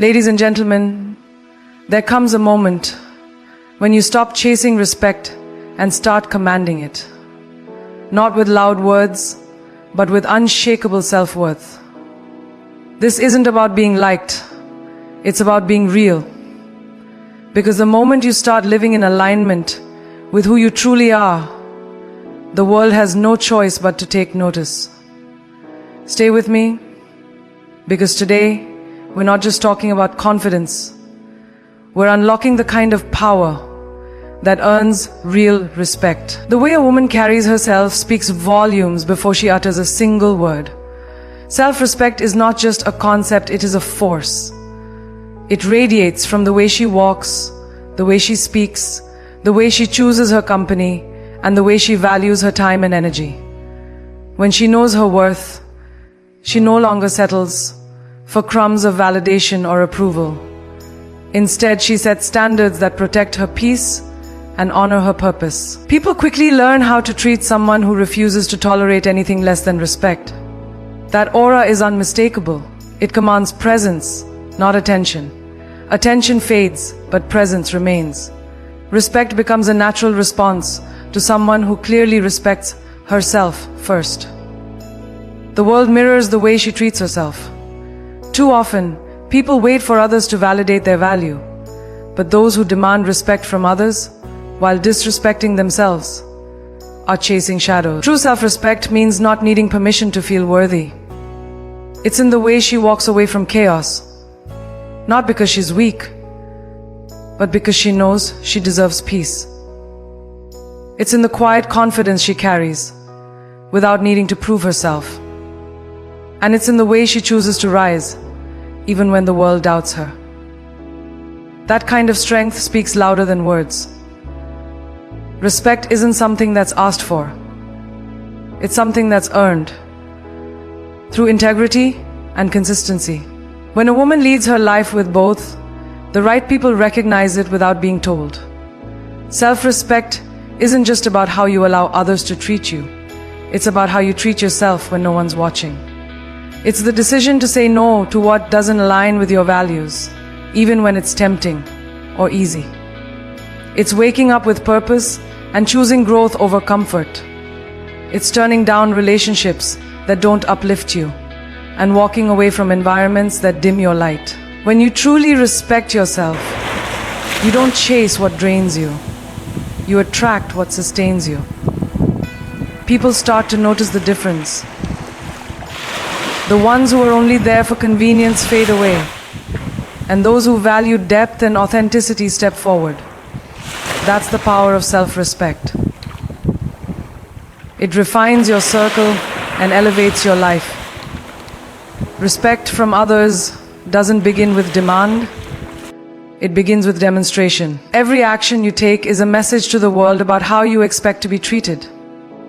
Ladies and gentlemen, there comes a moment when you stop chasing respect and start commanding it. Not with loud words, but with unshakable self-worth. This isn't about being liked, it's about being real. Because the moment you start living in alignment with who you truly are, the world has no choice but to take notice. Stay with me, because today, we're not just talking about confidence. We're unlocking the kind of power that earns real respect. The way a woman carries herself speaks volumes before she utters a single word. Self-respect is not just a concept, it is a force. It radiates from the way she walks, the way she speaks, the way she chooses her company, and the way she values her time and energy. When she knows her worth, she no longer settles for crumbs of validation or approval. Instead, she sets standards that protect her peace and honor her purpose. People quickly learn how to treat someone who refuses to tolerate anything less than respect. That aura is unmistakable. It commands presence, not attention. Attention fades, but presence remains. Respect becomes a natural response to someone who clearly respects herself first. The world mirrors the way she treats herself. Too often, people wait for others to validate their value, but those who demand respect from others while disrespecting themselves are chasing shadows. True self-respect means not needing permission to feel worthy. It's in the way she walks away from chaos, not because she's weak, but because she knows she deserves peace. It's in the quiet confidence she carries, without needing to prove herself. And it's in the way she chooses to rise, even when the world doubts her. That kind of strength speaks louder than words. Respect isn't something that's asked for. It's something that's earned through integrity and consistency. When a woman leads her life with both, the right people recognize it without being told. Self-respect isn't just about how you allow others to treat you. It's about how you treat yourself when no one's watching. It's the decision to say no to what doesn't align with your values, even when it's tempting or easy. It's waking up with purpose and choosing growth over comfort. It's turning down relationships that don't uplift you and walking away from environments that dim your light. When you truly respect yourself, you don't chase what drains you. You attract what sustains you. People start to notice the difference. The ones who are only there for convenience fade away, and those who value depth and authenticity step forward. That's the power of self-respect. It refines your circle and elevates your life. Respect from others doesn't begin with demand, it begins with demonstration. Every action you take is a message to the world about how you expect to be treated.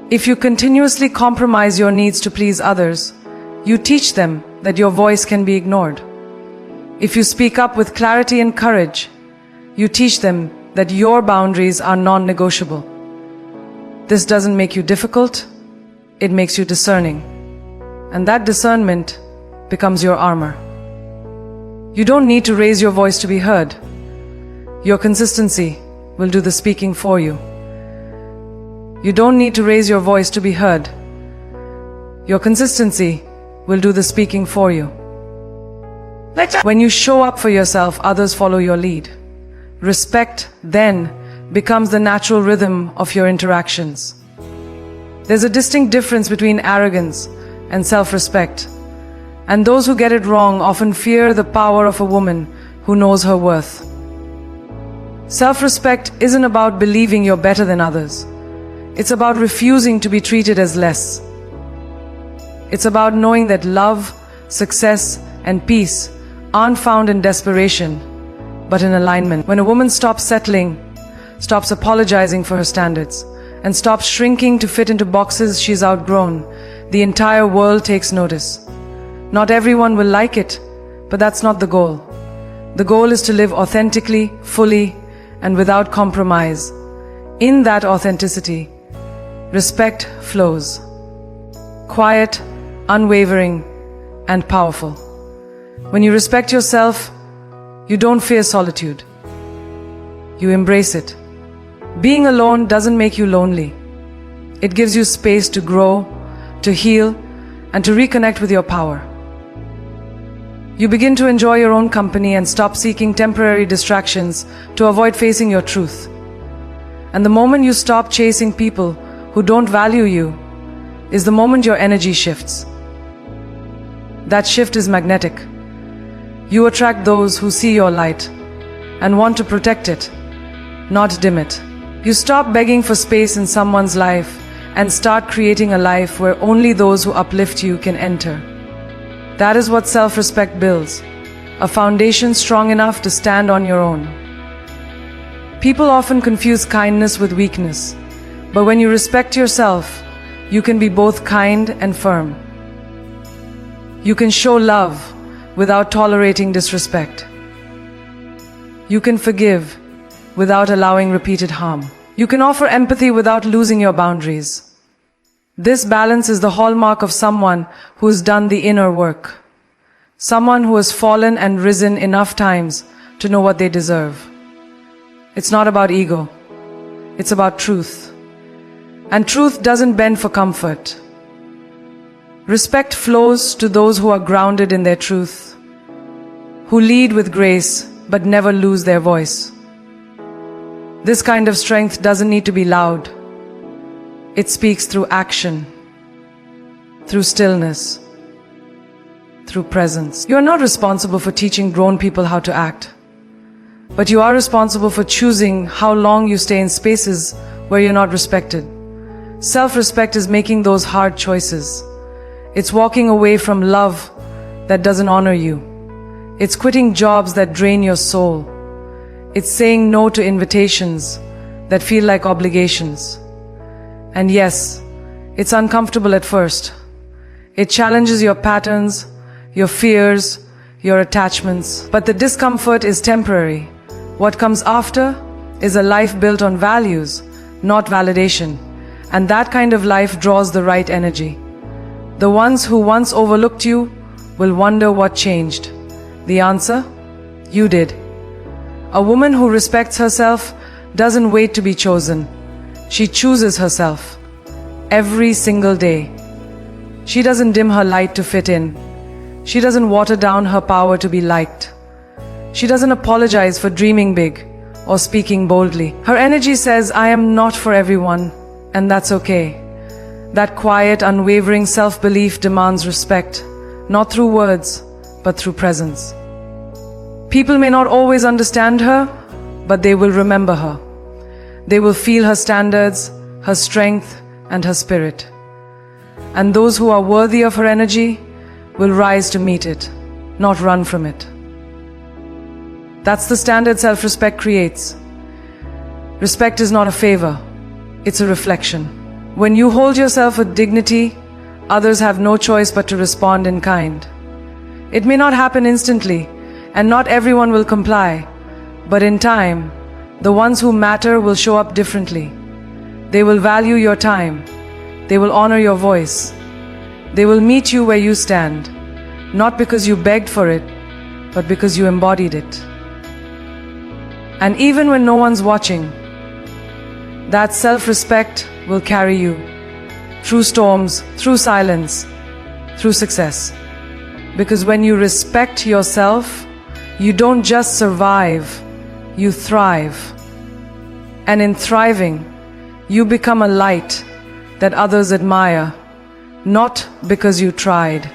If you continuously compromise your needs to please others, you teach them that your voice can be ignored. If you speak up with clarity and courage, you teach them that your boundaries are non-negotiable. This doesn't make you difficult, it makes you discerning. And that discernment becomes your armor. You don't need to raise your voice to be heard. Your consistency will do the speaking for you. You don't need to raise your voice to be heard. Your consistency will do the speaking for you. When you show up for yourself, others follow your lead. Respect then becomes the natural rhythm of your interactions. There's a distinct difference between arrogance and self-respect, and those who get it wrong often fear the power of a woman who knows her worth. Self-respect isn't about believing you're better than others. It's about refusing to be treated as less. It's about knowing that love, success, and peace aren't found in desperation, but in alignment. When a woman stops settling, stops apologizing for her standards, and stops shrinking to fit into boxes she's outgrown, the entire world takes notice. Not everyone will like it, but that's not the goal. The goal is to live authentically, fully, and without compromise. In that authenticity, respect flows. Quiet, unwavering, and powerful. When you respect yourself, You don't fear solitude. You embrace it. Being alone doesn't make you lonely. It gives you space to grow, to heal, and to reconnect with your power. You begin to enjoy your own company and stop seeking temporary distractions to avoid facing your truth. And the moment you stop chasing people who don't value you is the moment your energy shifts. That shift is magnetic. You attract those who see your light and want to protect it, not dim it. You stop begging for space in someone's life and start creating a life where only those who uplift you can enter. That is what self-respect builds, a foundation strong enough to stand on your own. People often confuse kindness with weakness, but when you respect yourself, you can be both kind and firm. You can show love without tolerating disrespect. You can forgive without allowing repeated harm. You can offer empathy without losing your boundaries. This balance is the hallmark of someone who has done the inner work. Someone who has fallen and risen enough times to know what they deserve. It's not about ego. It's about truth. And truth doesn't bend for comfort. Respect flows to those who are grounded in their truth, who lead with grace but never lose their voice. This kind of strength doesn't need to be loud. It speaks through action, through stillness, through presence. You are not responsible for teaching grown people how to act, but you are responsible for choosing how long you stay in spaces where you're not respected. Self-respect is making those hard choices. It's walking away from love that doesn't honor you. It's quitting jobs that drain your soul. It's saying no to invitations that feel like obligations. And yes, it's uncomfortable at first. It challenges your patterns, your fears, your attachments. But the discomfort is temporary. What comes after is a life built on values, not validation. And that kind of life draws the right energy. The ones who once overlooked you will wonder what changed. The answer? You did. A woman who respects herself doesn't wait to be chosen. She chooses herself every single day. She doesn't dim her light to fit in. She doesn't water down her power to be liked. She doesn't apologize for dreaming big or speaking boldly. Her energy says, I am not for everyone, and that's okay. That quiet, unwavering self-belief demands respect, not through words, but through presence. People may not always understand her, but they will remember her. They will feel her standards, her strength, and her spirit. And those who are worthy of her energy will rise to meet it, not run from it. That's the standard self-respect creates. Respect is not a favor, it's a reflection. When you hold yourself with dignity, others have no choice but to respond in kind. It may not happen instantly, and not everyone will comply, but in time, the ones who matter will show up differently. They will value your time. They will honor your voice. They will meet you where you stand, not because you begged for it, but because you embodied it. And even when no one's watching, that self-respect will carry you through storms, through silence, through success. Because when you respect yourself, you don't just survive, you thrive. And in thriving, you become a light that others admire, not because you tried,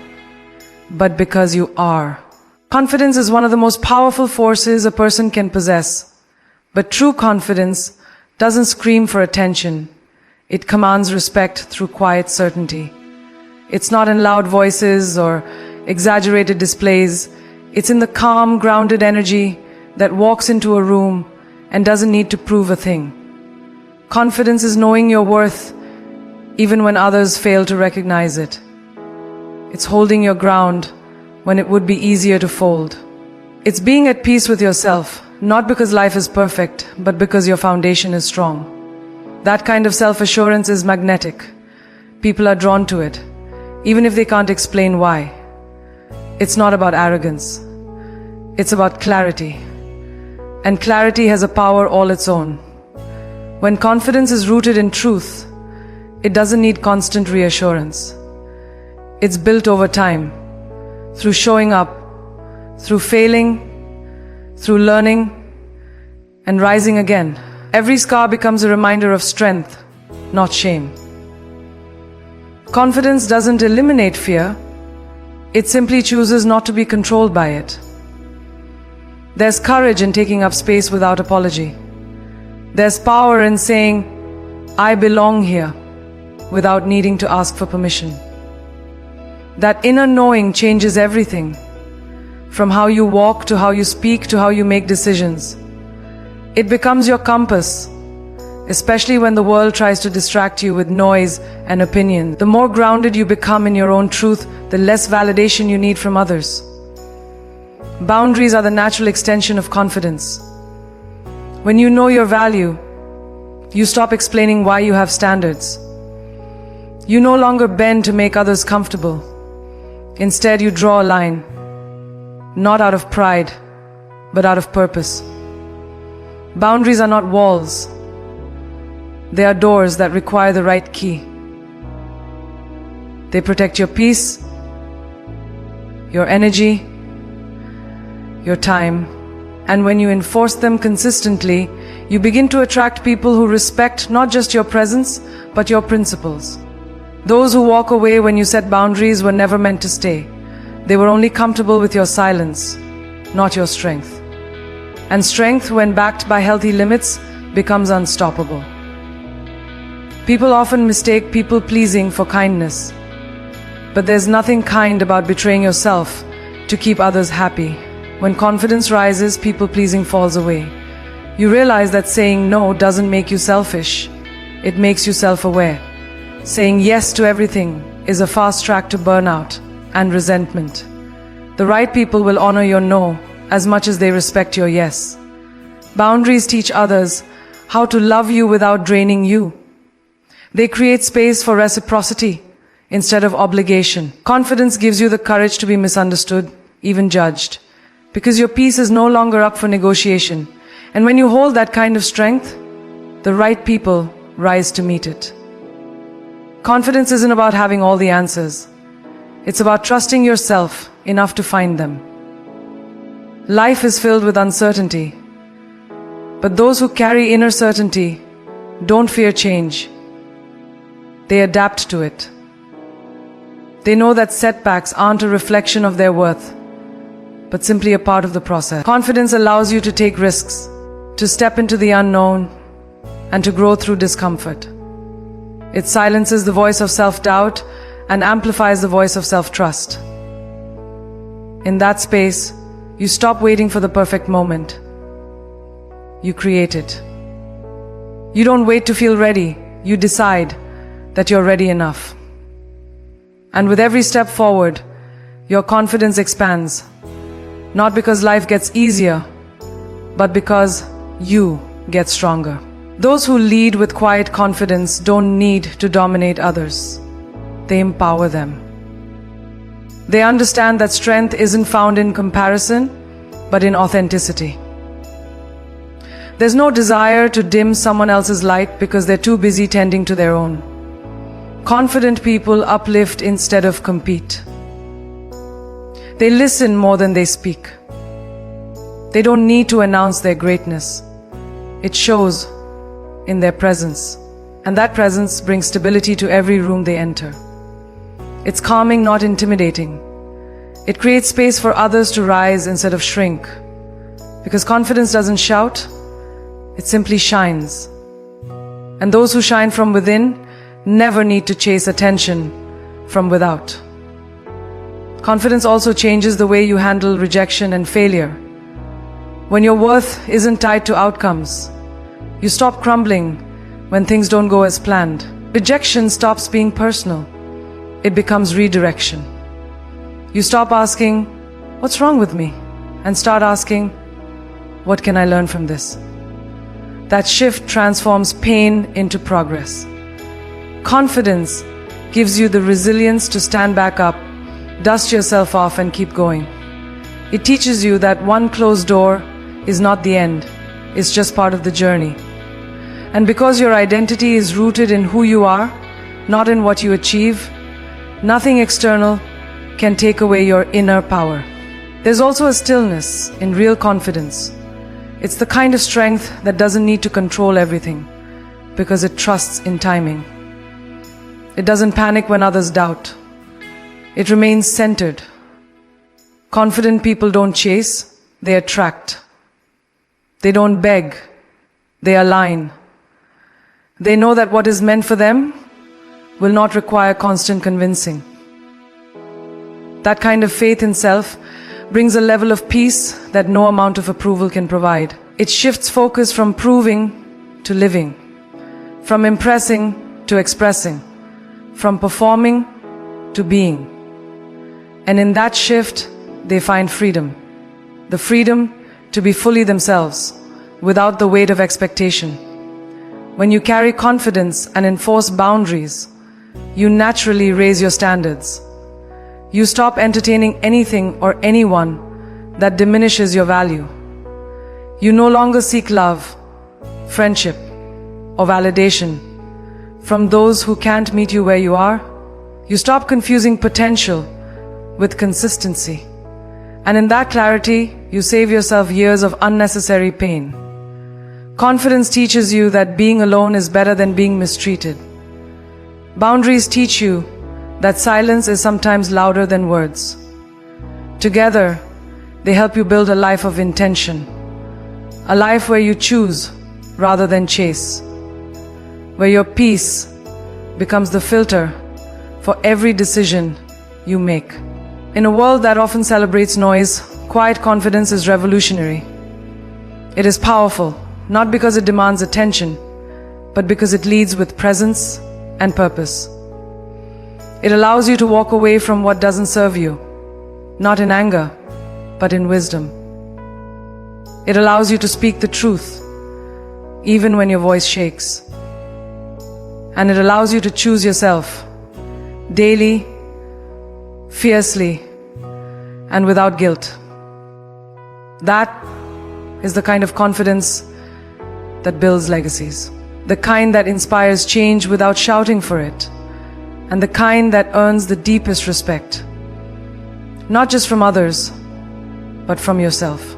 but because you are. Confidence is one of the most powerful forces a person can possess. But true confidence doesn't scream for attention. It commands respect through quiet certainty. It's not in loud voices or exaggerated displays. It's in the calm, grounded energy that walks into a room and doesn't need to prove a thing. Confidence is knowing your worth even when others fail to recognize it. It's holding your ground when it would be easier to fold. It's being at peace with yourself, not because life is perfect, but because your foundation is strong. That kind of self-assurance is magnetic. People are drawn to it, even if they can't explain why. It's not about arrogance. It's about clarity. And clarity has a power all its own. When confidence is rooted in truth, it doesn't need constant reassurance. It's built over time, through showing up, through failing, through learning, and rising again. Every scar becomes a reminder of strength, not shame. Confidence doesn't eliminate fear, it simply chooses not to be controlled by it. There's courage in taking up space without apology. There's power in saying, I belong here, without needing to ask for permission. That inner knowing changes everything, from how you walk to how you speak to how you make decisions. It becomes your compass, especially when the world tries to distract you with noise and opinion. The more grounded you become in your own truth, the less validation you need from others. Boundaries are the natural extension of confidence. When you know your value, you stop explaining why you have standards. You no longer bend to make others comfortable. Instead, you draw a line, not out of pride, but out of purpose. Boundaries are not walls. They are doors that require the right key. They protect your peace, your energy, your time, and when you enforce them consistently, you begin to attract people who respect not just your presence, but your principles. Those who walk away when you set boundaries were never meant to stay. They were only comfortable with your silence, not your strength. And strength, when backed by healthy limits, becomes unstoppable. People often mistake people-pleasing for kindness. But there's nothing kind about betraying yourself to keep others happy. When confidence rises, people-pleasing falls away. You realize that saying no doesn't make you selfish. It makes you self-aware. Saying yes to everything is a fast track to burnout and resentment. The right people will honor your no as much as they respect your yes. Boundaries teach others how to love you without draining you. They create space for reciprocity instead of obligation. Confidence gives you the courage to be misunderstood, even judged, because your peace is no longer up for negotiation. And when you hold that kind of strength, the right people rise to meet it. Confidence isn't about having all the answers. It's about trusting yourself enough to find them. Life is filled with uncertainty, but those who carry inner certainty don't fear change. They adapt to it. They know that setbacks aren't a reflection of their worth, but simply a part of the process. Confidence allows you to take risks, to step into the unknown, and to grow through discomfort. It silences the voice of self-doubt and amplifies the voice of self-trust. In that space, you stop waiting for the perfect moment. You create it. You don't wait to feel ready. You decide that you're ready enough. And with every step forward, your confidence expands. Not because life gets easier, but because you get stronger. Those who lead with quiet confidence don't need to dominate others. They empower them. They understand that strength isn't found in comparison, but in authenticity. There's no desire to dim someone else's light because they're too busy tending to their own. Confident people uplift instead of compete. They listen more than they speak. They don't need to announce their greatness. It shows in their presence, and that presence brings stability to every room they enter. It's calming, not intimidating. It creates space for others to rise instead of shrink. Because confidence doesn't shout, it simply shines. And those who shine from within never need to chase attention from without. Confidence also changes the way you handle rejection and failure. When your worth isn't tied to outcomes, you stop crumbling when things don't go as planned. Rejection stops being personal. It becomes redirection. You stop asking, "What's wrong with me?" and start asking, "What can I learn from this?" That shift transforms pain into progress. Confidence gives you the resilience to stand back up, dust yourself off, and keep going. It teaches you that one closed door is not the end, it's just part of the journey. And because your identity is rooted in who you are, not in what you achieve, nothing external can take away your inner power. There's also a stillness in real confidence. It's the kind of strength that doesn't need to control everything because it trusts in timing. It doesn't panic when others doubt. It remains centered. Confident people don't chase, they attract. They don't beg, they align. They know that what is meant for them will not require constant convincing. That kind of faith in self brings a level of peace that no amount of approval can provide. It shifts focus from proving to living, from impressing to expressing, from performing to being. And in that shift, they find freedom. The freedom to be fully themselves, without the weight of expectation. When you carry confidence and enforce boundaries, you naturally raise your standards. You stop entertaining anything or anyone that diminishes your value. You no longer seek love, friendship, or validation from those who can't meet you where you are. You stop confusing potential with consistency. And in that clarity, you save yourself years of unnecessary pain. Confidence teaches you that being alone is better than being mistreated. Boundaries teach you that silence is sometimes louder than words. Together, they help you build a life of intention. A life where you choose rather than chase. Where your peace becomes the filter for every decision you make. In a world that often celebrates noise, quiet confidence is revolutionary. It is powerful, not because it demands attention, but because it leads with presence and purpose. It allows you to walk away from what doesn't serve you, not in anger, but in wisdom. It allows you to speak the truth, even when your voice shakes. And it allows you to choose yourself, daily, fiercely, and without guilt. That is the kind of confidence that builds legacies. The kind that inspires change without shouting for it. And the kind that earns the deepest respect. Not just from others, but from yourself.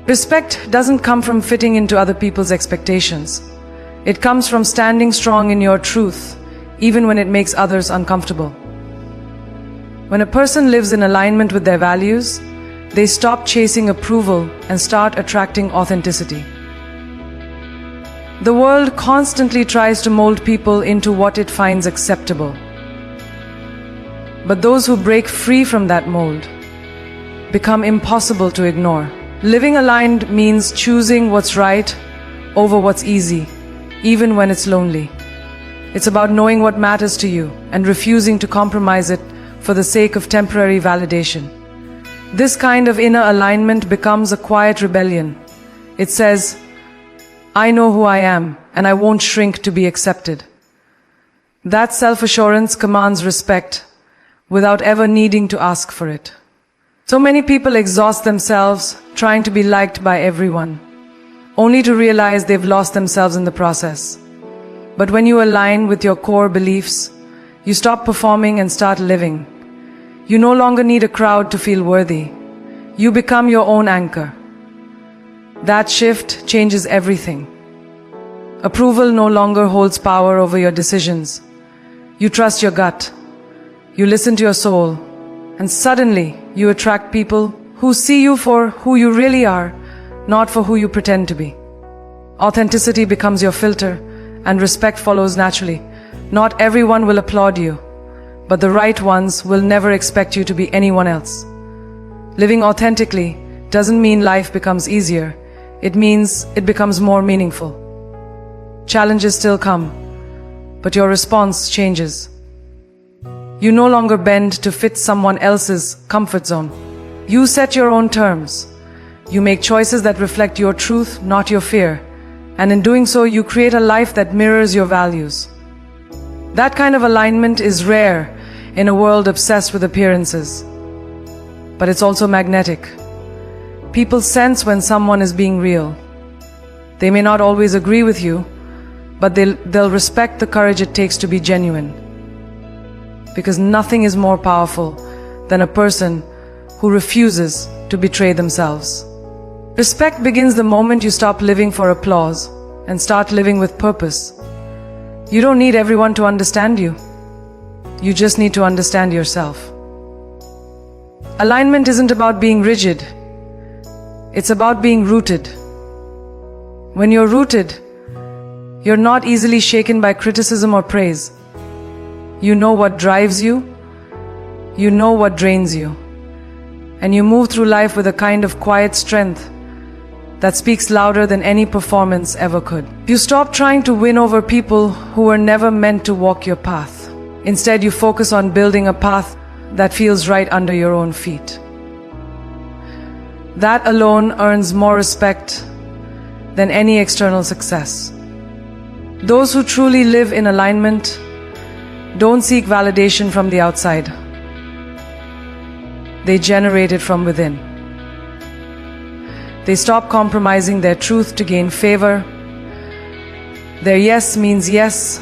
Respect doesn't come from fitting into other people's expectations. It comes from standing strong in your truth, even when it makes others uncomfortable. When a person lives in alignment with their values, they stop chasing approval and start attracting authenticity. The world constantly tries to mold people into what it finds acceptable. But those who break free from that mold become impossible to ignore. Living aligned means choosing what's right over what's easy, even when it's lonely. It's about knowing what matters to you and refusing to compromise it for the sake of temporary validation. This kind of inner alignment becomes a quiet rebellion. It says, I know who I am, and I won't shrink to be accepted. That self-assurance commands respect without ever needing to ask for it. So many people exhaust themselves trying to be liked by everyone, only to realize they've lost themselves in the process. But when you align with your core beliefs, you stop performing and start living. You no longer need a crowd to feel worthy. You become your own anchor. That shift changes everything. Approval no longer holds power over your decisions. You trust your gut. You listen to your soul. And suddenly, you attract people who see you for who you really are, not for who you pretend to be. Authenticity becomes your filter, and respect follows naturally. Not everyone will applaud you, but the right ones will never expect you to be anyone else. Living authentically doesn't mean life becomes easier. It means it becomes more meaningful. Challenges still come, but your response changes. You no longer bend to fit someone else's comfort zone. You set your own terms. You make choices that reflect your truth, not your fear. And in doing so, you create a life that mirrors your values. That kind of alignment is rare in a world obsessed with appearances. But it's also magnetic. People sense when someone is being real. They may not always agree with you, but they'll respect the courage it takes to be genuine. Because nothing is more powerful than a person who refuses to betray themselves. Respect begins the moment you stop living for applause and start living with purpose. You don't need everyone to understand you. You just need to understand yourself. Alignment isn't about being rigid. It's about being rooted. When you're rooted, you're not easily shaken by criticism or praise. You know what drives you. You know what drains you. And you move through life with a kind of quiet strength that speaks louder than any performance ever could. You stop trying to win over people who were never meant to walk your path. Instead, you focus on building a path that feels right under your own feet. That alone earns more respect than any external success. Those who truly live in alignment don't seek validation from the outside. They generate it from within. They stop compromising their truth to gain favor. Their yes means yes,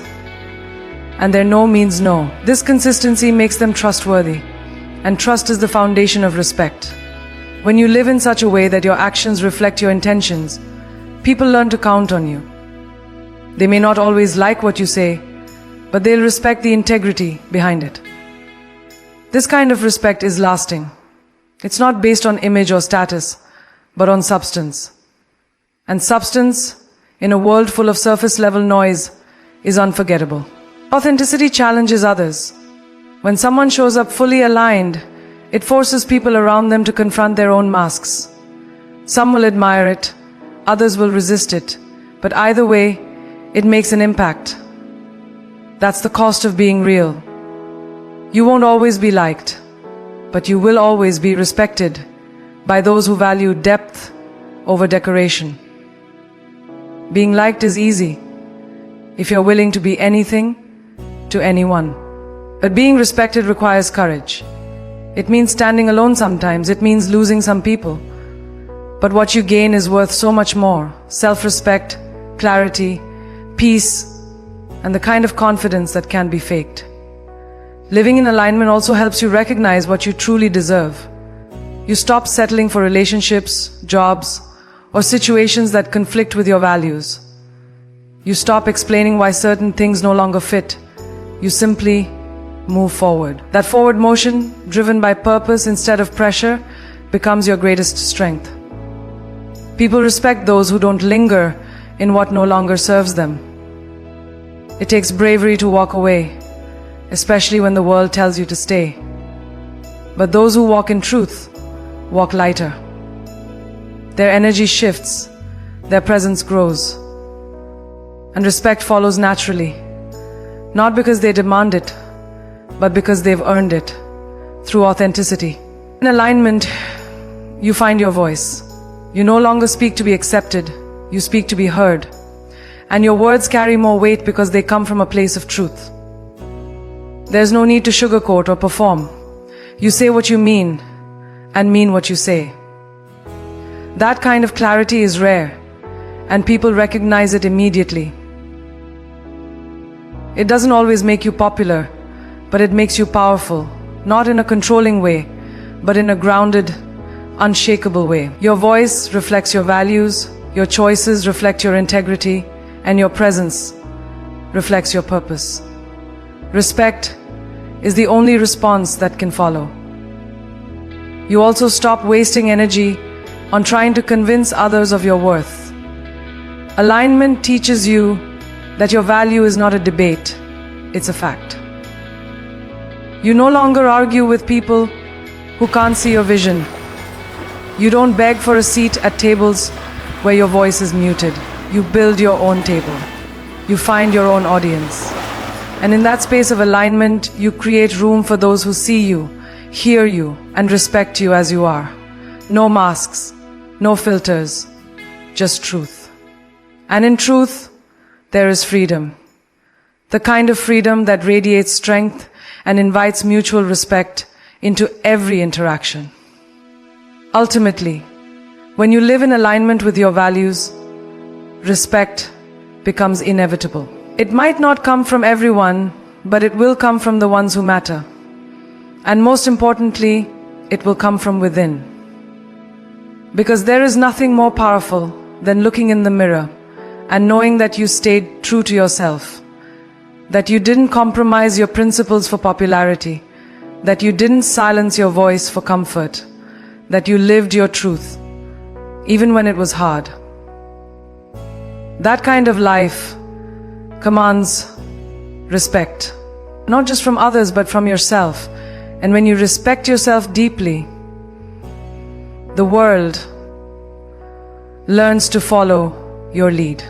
and their no means no. This consistency makes them trustworthy, and trust is the foundation of respect. When you live in such a way that your actions reflect your intentions, people learn to count on you. They may not always like what you say, but they'll respect the integrity behind it. This kind of respect is lasting. It's not based on image or status, but on substance. And substance, in a world full of surface-level noise, is unforgettable. Authenticity challenges others. When someone shows up fully aligned, it forces people around them to confront their own masks. Some will admire it, others will resist it, but either way, it makes an impact. That's the cost of being real. You won't always be liked, but you will always be respected by those who value depth over decoration. Being liked is easy if you're willing to be anything to anyone. But being respected requires courage. It means standing alone sometimes. It means losing some people. But what you gain is worth so much more. Self-respect, clarity, peace, and the kind of confidence that can't be faked. Living in alignment also helps you recognize what you truly deserve. You stop settling for relationships, jobs, or situations that conflict with your values. You stop explaining why certain things no longer fit. You simply move forward. That forward motion, driven by purpose instead of pressure, becomes your greatest strength. People respect those who don't linger in what no longer serves them. It takes bravery to walk away, especially when the world tells you to stay. But those who walk in truth walk lighter. Their energy shifts, their presence grows, and respect follows naturally, not because they demand it, but because they've earned it through authenticity. In alignment, you find your voice. You no longer speak to be accepted, you speak to be heard. And your words carry more weight because they come from a place of truth. There's no need to sugarcoat or perform. You say what you mean and mean what you say. That kind of clarity is rare, and people recognize it immediately. It doesn't always make you popular, but it makes you powerful, not in a controlling way, but in a grounded, unshakable way. Your voice reflects your values, your choices reflect your integrity, and your presence reflects your purpose. Respect is the only response that can follow. You also stop wasting energy on trying to convince others of your worth. Alignment teaches you that your value is not a debate, it's a fact. You no longer argue with people who can't see your vision. You don't beg for a seat at tables where your voice is muted. You build your own table. You find your own audience. And in that space of alignment, you create room for those who see you, hear you, and respect you as you are. No masks, no filters, just truth. And in truth, there is freedom. The kind of freedom that radiates strength and invites mutual respect into every interaction. Ultimately, When you live in alignment with your values, respect becomes inevitable. It might not come from everyone, but it will come from the ones who matter. And most importantly, it will come from within. Because there is nothing more powerful than looking in the mirror and knowing that you stayed true to yourself, that you didn't compromise your principles for popularity, that you didn't silence your voice for comfort, that you lived your truth, even when it was hard. That kind of life commands respect, not just from others, but from yourself. And when you respect yourself deeply, the world learns to follow your lead.